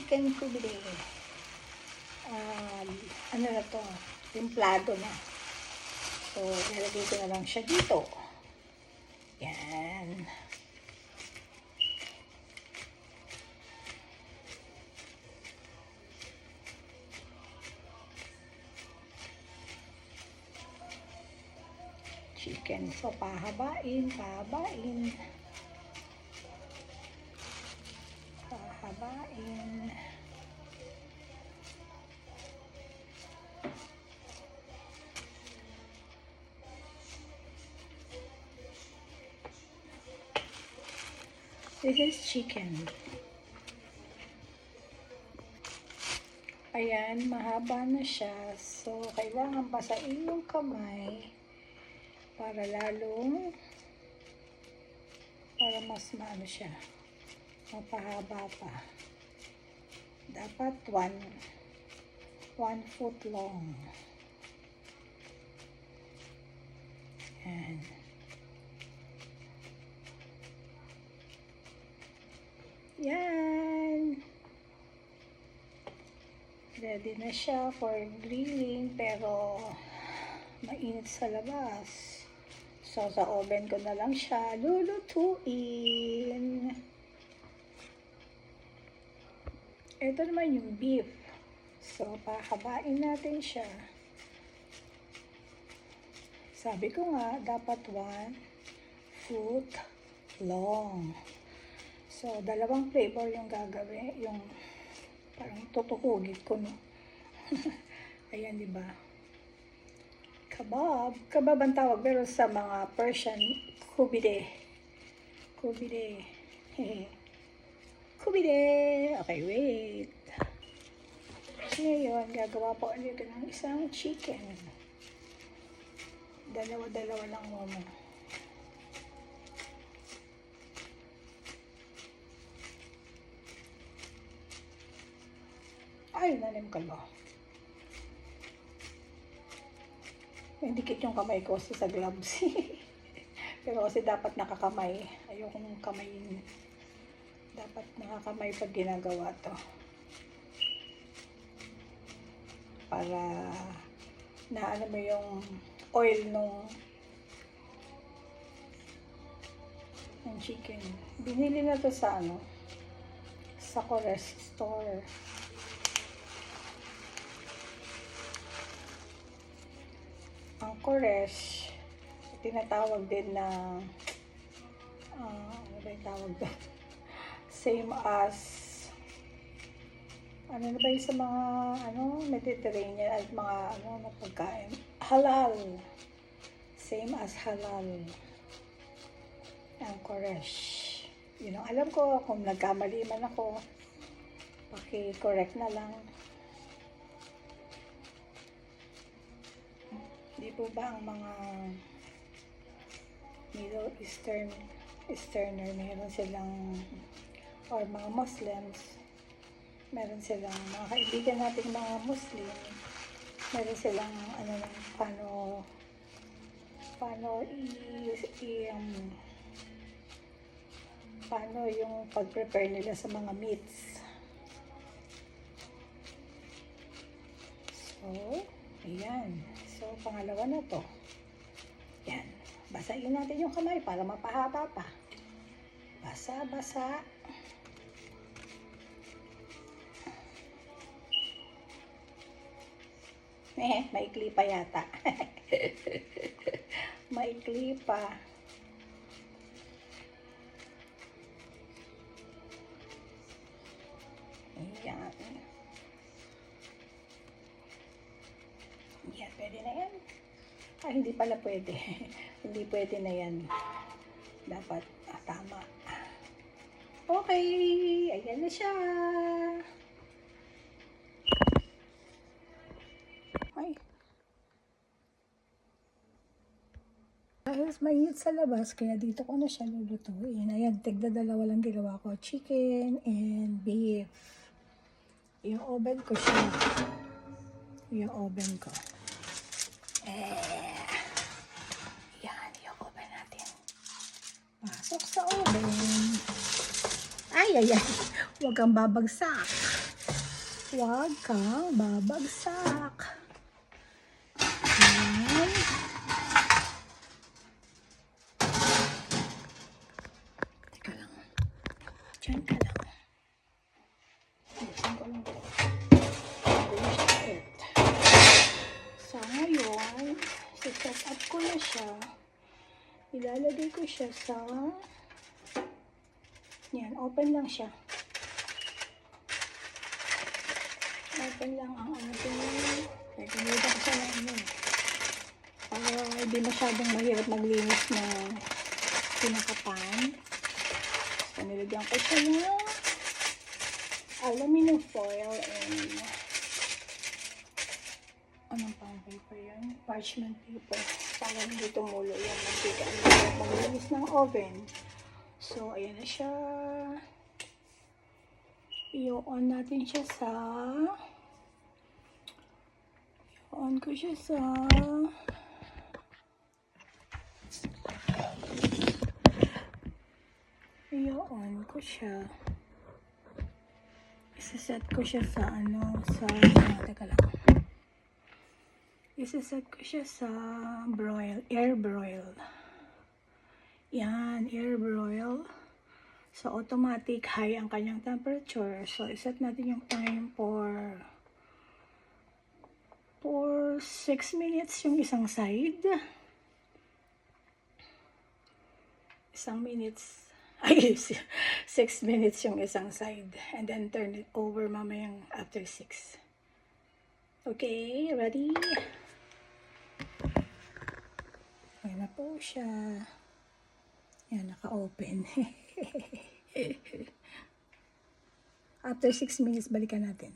chicken kubide. Ano na to? Templado na. So, nilagay ko na lang siya dito. Yan. Chicken. So, pahabain. Pahabain. This is chicken. Ayan, mahaba na siya. So, kailangan basain yung kamay para mas maano siya. Mapahaba pa. Dapat 1 foot long. Ayan. Yan. Ready na siya for grilling, pero mainit sa labas. So, sa oven ko na lang siya lulutuin. Ito naman yung beef. So, pahabain natin siya. Sabi ko nga, dapat 1 foot long. So, dalawang flavor yung gagawin. Yung parang tutukugit ko, no? Ayan, di ba? Kebab. Kebab ang tawag. Pero sa mga Persian, kubide. Kubide. Kubide. Okay, wait. Ngayon, gagawa po ulit ng isang chicken. Dalawa-dalawa lang muna. Ay, nalim ka ba? May dikit yung kamay ko sa gloves. Pero kasi dapat nakakamay. Ayokong kamayin. Dapat nakakamay pag ginagawa to. Para naano mo yung oil ng chicken. Binili na to sa sa Cores store. Ang Cores, tinatawag din na ano ba yung tawag doon? Same as ano na ba yung sa mga Mediterranean at mga na pagkain. Halal. Same as halal. Ang Cores. Yun ang alam ko. Kung nagkamali man ako, paki-correct na lang. Di po ba ang mga Middle Easterner, meron silang, or mga Muslims, meron silang, mga kaibigan nating mga Muslim, meron silang, paano yung pag-prepare nila sa mga meats. So, ayan. So, pangalawa na to. Yan. Basahin natin yung kamay para mapahaba pa. Basa. Maikli pa yata. Maikli pa. Ayan. Yan, pwede na yan. Hindi pala pwede. Hindi pwede na yan. Dapat, tama. Okay, ayan na siya. Ay. Dahil mainit sa labas, kaya dito ko na siya lulutuin. Ayan, tigda-dalawa lang ginawa ko. Chicken and beef. Yung oven ko siya. Yung oven ko. Yan, yung oven natin. Pasok sa oven. Ay. Huwag kang babagsak. Huwag kang babagsak. Yan. Teka lang. Diyan ka lang. Buksan ko lang ito. So, ngayon, set up ko na siya. Ilalagay ko siya sa... Yan, open lang siya. Open lang ang ating... Nagkakita ko siya lang yun. Para hindi masyadong mahirap maglinis ng pinakapan. So, nilagyan ko siya ng aluminum foil and anong pang paper yan? Parchment paper. Para hindi tumulo yung mantika. Maglinis ng oven. So, ayan na siya. I-on natin siya sa... I-on ko siya sa... I-on ko siya. Isa-set ko siya sa ano, sa... Teka lang. Isa-set ko siya sa air broil. Yan, air broil. So, automatic high ang kanyang temperature. So, iset natin yung time for 6 minutes yung isang side. Isang minutes. Ay, 6 minutes yung isang side. And then turn it over mamayang after 6. Okay, ready? Ayan na po siya. Ayan, naka-open. After 6 minutes, balikan natin.